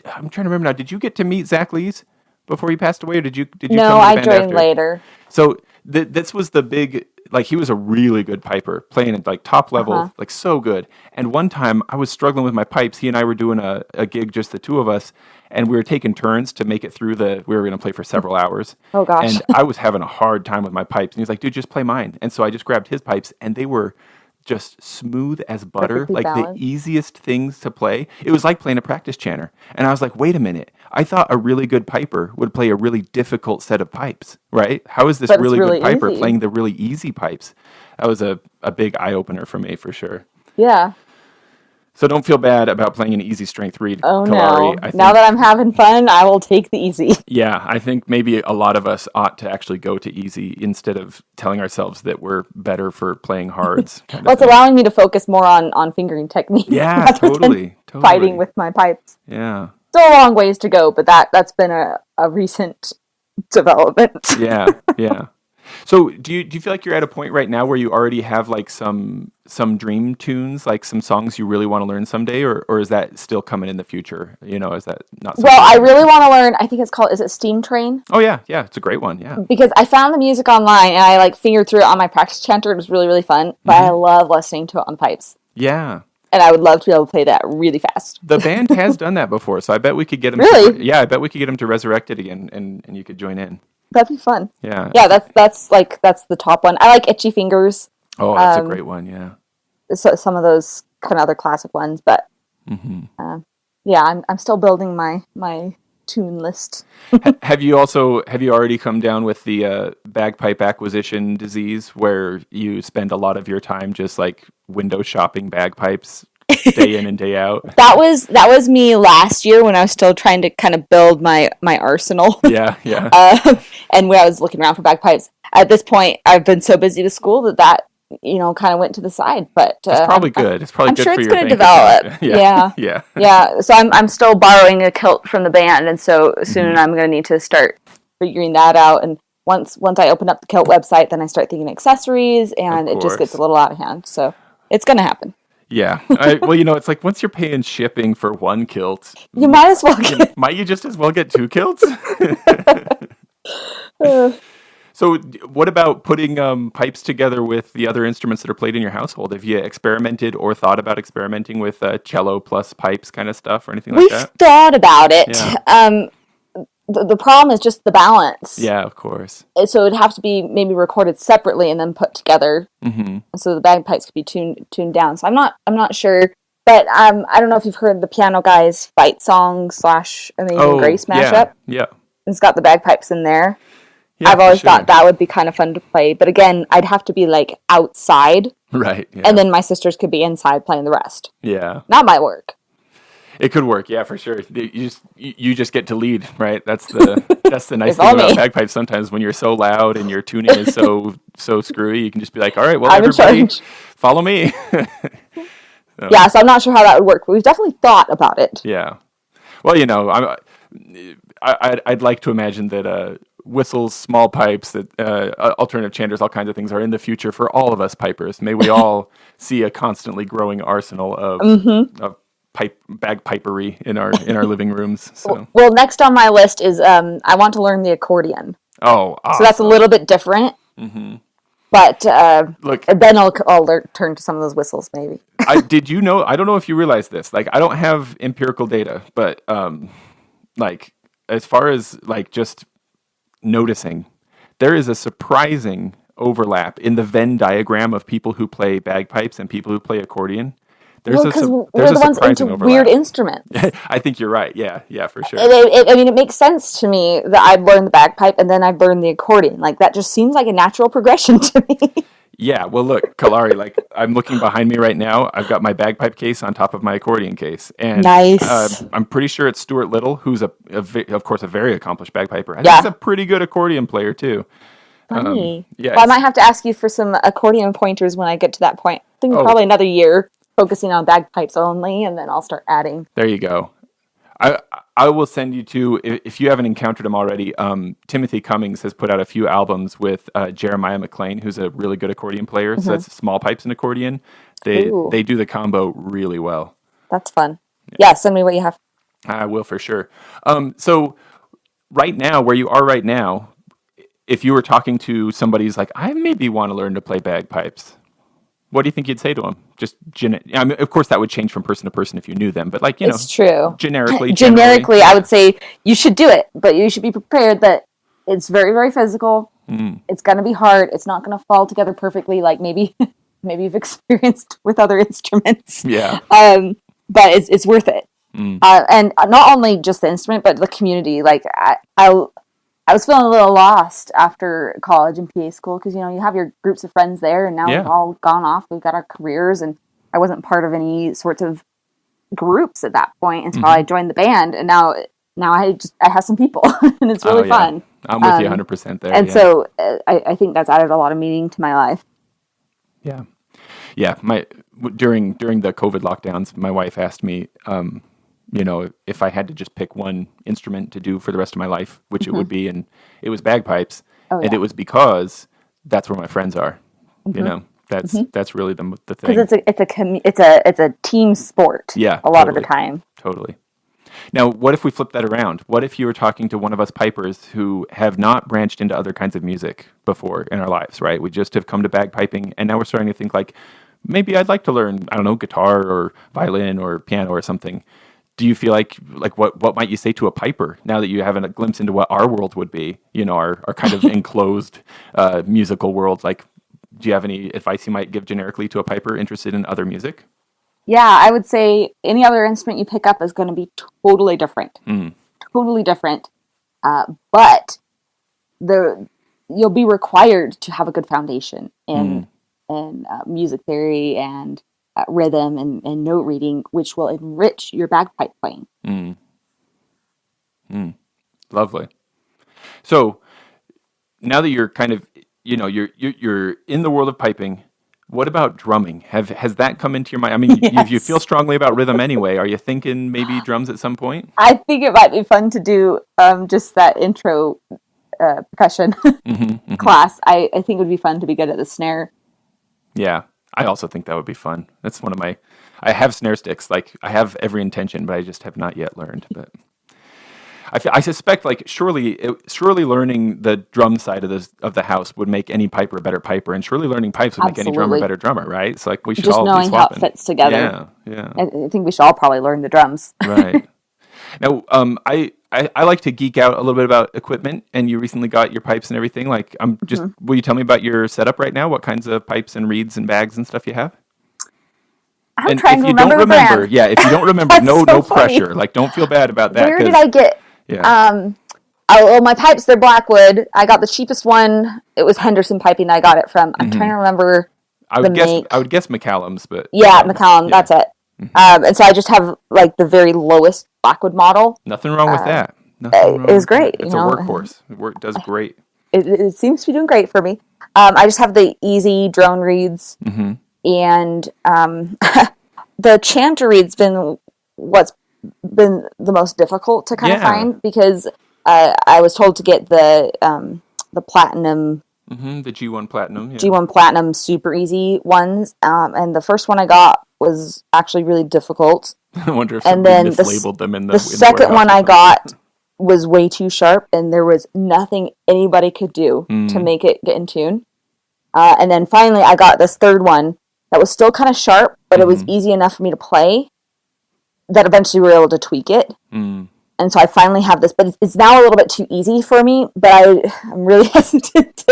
I'm trying to remember now, did you get to meet Zach Lees before he passed away, or did you No, come to the I band joined after? later. So this was the big like he was a really good piper, playing at like top level, like so good. And one time I was struggling with my pipes. He and I were doing a gig, just the two of us, and we were taking turns to make it through we were going to play for several hours. Oh gosh. And I was having a hard time with my pipes. And he's like, dude, just play mine. And so I just grabbed his pipes, and they were just smooth as butter, Perfectly like balanced. the easiest things to play. It was like playing a practice chanter. And I was like, wait a minute. I thought a really good piper would play a really difficult set of pipes, right? How is this really good piper easy. playing the really easy pipes? That was a big eye-opener for me, for sure. Yeah. So don't feel bad about playing an easy strength reed, Oh, Kalare. no. Now that I'm having fun, I will take the easy. Yeah, I think maybe a lot of us ought to actually go to easy instead of telling ourselves that we're better for playing hards. Well, it's allowing me to focus more on fingering technique. Yeah, rather than totally. fighting with my pipes. Yeah. Still a long ways to go, but that's been a recent development. Yeah, yeah. So do you feel like you're at a point right now where you already have like some dream tunes, like some songs you really want to learn someday, or is that still coming in the future? You know, is that not something? Well, I really want to learn, I think it's called, is it Steam Train? Oh yeah, it's a great one, yeah. Because I found the music online and I like fingered through it on my practice chanter. It was really, really fun. But I love listening to it on the pipes. Yeah. And I would love to be able to play that really fast. The band has done that before, so I bet we could get them. Really? Yeah, I bet we could get them to resurrect it again, and you could join in. That'd be fun. Yeah. Yeah, that's the top one. I like Itchy Fingers. Oh, that's a great one. Yeah. So some of those kind of other classic ones, but yeah, I'm still building my tune list. Have you already come down with the bagpipe acquisition disease, where you spend a lot of your time just like window shopping bagpipes day in and day out? That was me last year when I was still trying to kind of build my arsenal. Yeah. And when I was looking around for bagpipes, at this point, I've been so busy with school that kind of went to the side. But it's probably good. It's probably I'm good sure for it's your going to bank develop. account. Yeah. Yeah. So I'm still borrowing a kilt from the band, and so soon I'm going to need to start figuring that out. And once I open up the kilt website, then I start thinking accessories, and it just gets a little out of hand. So it's going to happen. Yeah. Well, it's like once you're paying shipping for one kilt, you might as well might you just as well get two kilts? So what about putting pipes together with the other instruments that are played in your household? Have you experimented or thought about experimenting with cello plus pipes kind of stuff or anything like that? We've thought about it. Yeah. The problem is just the balance. Yeah, of course. So it'd have to be maybe recorded separately and then put together, so the bagpipes could be tuned down. So I'm not sure, but I don't know if you've heard the Piano Guys fight song / Amazing Grace mashup. Yeah. It's got the bagpipes in there. Yeah, I've always thought that would be kind of fun to play, but again, I'd have to be like outside, right? Yeah. And then my sisters could be inside playing the rest. Yeah, not my work. It could work, yeah, for sure. You just get to lead, right? That's the nice thing about bagpipes. Sometimes when you're so loud and your tuning is so screwy, you can just be like, all right, well, everybody, follow me. So. Yeah, so I'm not sure how that would work, but we've definitely thought about it. Yeah. Well, I'd like to imagine that whistles, small pipes, that alternative chanters, all kinds of things are in the future for all of us pipers. May we all see a constantly growing arsenal of bagpipery in our living rooms. So. Well, next on my list is I want to learn the accordion. Oh, awesome. So that's a little bit different. But look, then I'll turn to some of those whistles maybe. Did you know? I don't know if you realize this. Like, I don't have empirical data, but like as far as like just noticing, there is a surprising overlap in the Venn diagram of people who play bagpipes and people who play accordion. Because we're the ones into weird instruments. I think you're right. Yeah, for sure. It makes sense to me that I'd learn the bagpipe and then I'd learn the accordion. Like, that just seems like a natural progression to me. Yeah, well, look, Kalare, like, I'm looking behind me right now. I've got my bagpipe case on top of my accordion case. And nice. I'm pretty sure it's Stuart Little, who's, of course, a very accomplised bagpiper. I think he's a pretty good accordion player, too. Funny. Well, I might have to ask you for some accordion pointers when I get to that point. I think probably another year. Focusing on bagpipes only, and then I'll start adding. There you go. I will send you to, if you haven't encountered him already, Timothy Cummings has put out a few albums with Jeremiah McLean, who's a really good accordion player. So that's small pipes and accordion. They do the combo really well. That's fun. Yeah, send me what you have. I will for sure. So right now, where you are right now, if you were talking to somebody who's like, I maybe want to learn to play bagpipes, what do you think you'd say to them? Just, I mean, of course, that would change from person to person if you knew them. But like, it's true. Generically, I would say you should do it, but you should be prepared that it's very, very physical. It's going to be hard. It's not going to fall together perfectly, like maybe you've experienced with other instruments. Yeah. But it's worth it. And not only just the instrument, but the community. Like I was feeling a little lost after college and PA school because, you have your groups of friends there, and now we've all gone off. We've got our careers, and I wasn't part of any sorts of groups at that point until I joined the band, and now I have some people, and it's really fun. I'm with you 100% there. And so I think that's added a lot of meaning to my life. Yeah. Yeah. During the COVID lockdowns, my wife asked me, if I had to just pick one instrument to do for the rest of my life, which it would be, and it was bagpipes. And it was because that's where my friends are. That's really the thing. Because it's a team sport. Yeah, a lot of the time. Totally. Now, what if we flip that around? What if you were talking to one of us pipers who have not branched into other kinds of music before in our lives, right? We just have come to bagpiping, and now we're starting to think like, maybe I'd like to learn, I don't know, guitar or violin or piano or something. Do you feel like what might you say to a piper now that you have a glimpse into what our world would be, our kind of enclosed musical world? Like, do you have any advice you might give generically to a piper interested in other music? Yeah, I would say any other instrument you pick up is going to be totally different. Totally different. But you'll be required to have a good foundation in music theory and rhythm and note reading, which will enrich your bagpipe playing. Lovely. So now that you're kind of, you're in the world of piping, what about drumming? Has that come into your mind? I mean, Yes. you feel strongly about rhythm anyway. Are you thinking maybe drums at some point? I think it might be fun to do just that intro percussion class. I think it would be fun to be good at the snare. Yeah, I also think that would be fun. That's one of I have snare sticks. Like, I have every intention, but I just have not yet learned. But I suspect, like, surely learning the drum side of the house would make any piper a better piper, and surely learning pipes would make any drummer a better drummer, right? So, like, we should just all be knowing swapping. how it fits together. Yeah. I think we should all probably learn the drums. Right. Now, I like to geek out a little bit about equipment, and you recently got your pipes and everything. Like, will you tell me about your setup right now? What kinds of pipes and reeds and bags and stuff you have? I'm trying to remember the brand. Yeah, if you don't remember, no so pressure. Like, don't feel bad about that. Where did I get? Yeah. My pipes, they're Blackwood. I got the cheapest one. It was Henderson Piping I got it from. I'm trying to remember I would guess McCallum's, but... Yeah, McCallum, that's it. And so I just have, like, the very lowest Blackwood model. Nothing wrong with that. It was great. It's a workhorse. It does great. It seems to be doing great for me. I just have the easy drone reeds. And the chanter reed's been what's been the most difficult to kind of find, because I was told to get the platinum, the G1 platinum, G1 platinum super easy ones, and the first one I got was actually really difficult. I wonder if and then mislabeled them in the second one I got was way too sharp, and there was nothing anybody could do to make it get in tune. And then finally I got this third one that was still kind of sharp, but it was easy enough for me to play, that eventually we were able to tweak it. And so I finally have this, but it's now a little bit too easy for me, but I'm really hesitant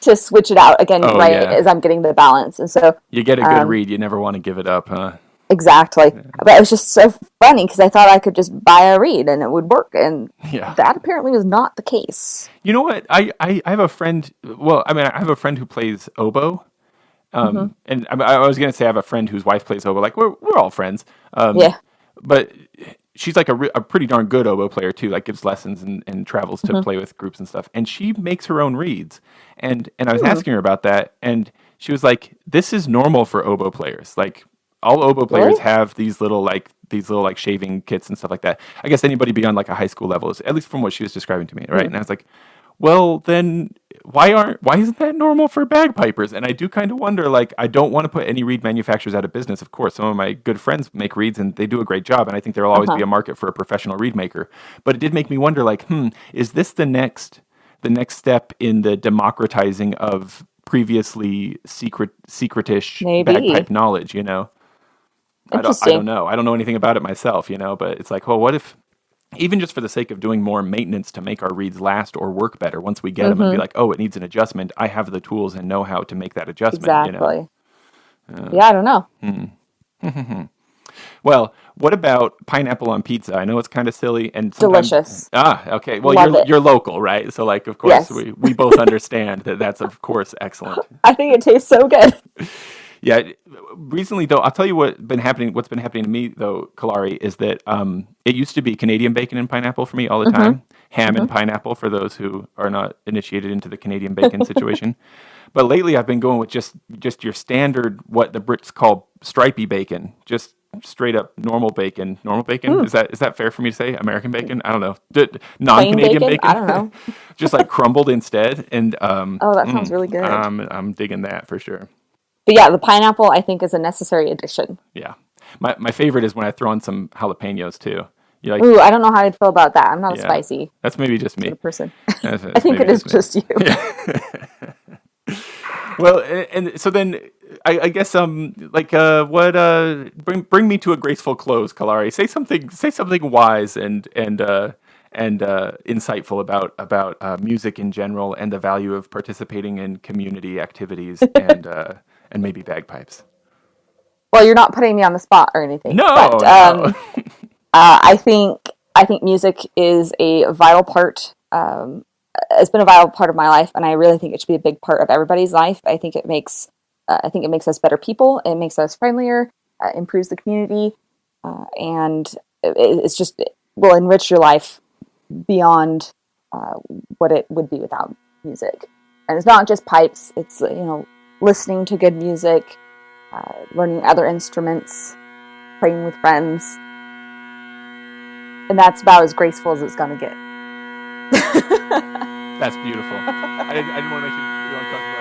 to switch it out again as I'm getting the balance. And so you get a good read, you never want to give it up, huh? Exactly. Yeah. But it was just so funny because I thought I could just buy a reed and it would work, and that apparently was not the case. You know what? I have a friend, I have a friend who plays oboe. And I was going to say I have a friend whose wife plays oboe. Like, we're all friends. But she's like a pretty darn good oboe player too. Like, gives lessons and travels to play with groups and stuff. And she makes her own reeds. And I was asking her about that, and she was like, "This is normal for oboe players. Like, all oboe players have these little shaving kits and stuff like that. I guess anybody beyond like a high school level is, at least from what she was describing to me, right?" And I was like, well, then why isn't that normal for bagpipers? And I do kind of wonder, like, I don't want to put any reed manufacturers out of business. Of course, some of my good friends make reeds and they do a great job, and I think there'll always be a market for a professional reed maker. But it did make me wonder, like, is this the next the next step in the democratizing of previously secretish bagpipe knowledge, you know? I don't know. I don't know anything about it myself, you know, but it's like, well, what if, even just for the sake of doing more maintenance to make our reeds last or work better, once we get them and be like, oh, it needs an adjustment, I have the tools and know how to make that adjustment, you know? Yeah, I don't know. Well, what about pineapple on pizza? I know it's kind of silly and delicious. Okay. Well, you're local, right? So, like, of course, we both understand that that's, of course, excellent. I think it tastes so good. Yeah. Recently, though, I'll tell you what's been happening to me, though, Kalare, is that it used to be Canadian bacon and pineapple for me all the time. Ham and pineapple for those who are not initiated into the Canadian bacon situation. But lately, I've been going with just your standard, what the Brits call stripy bacon, just straight up normal bacon. Normal bacon? Is that fair for me to say? American bacon? I don't know. Non-Canadian bacon? I don't know. Just like crumbled instead. And that sounds really good. I'm digging that for sure. But yeah, the pineapple I think is a necessary addition. Yeah, my favorite is when I throw in some jalapenos too. Like, ooh, I don't know how I'd feel about that. I'm not spicy. That's maybe just me. Person. I think it is just you. Yeah. Well, and so then I guess what bring me to a graceful close, Kalare. Say something wise and insightful about music in general and the value of participating in community activities and maybe bagpipes. Well, you're not putting me on the spot or anything. No. But, I think music is a vital part. It's been a vital part of my life, and I really think it should be a big part of everybody's life. I think it makes us better people. It makes us friendlier. Improves the community, and it will enrich your life beyond what it would be without music. And it's not just pipes. It's listening to good music, learning other instruments, playing with friends, and that's about as graceful as it's going to get. That's beautiful. I didn't want to make you uncomfortable.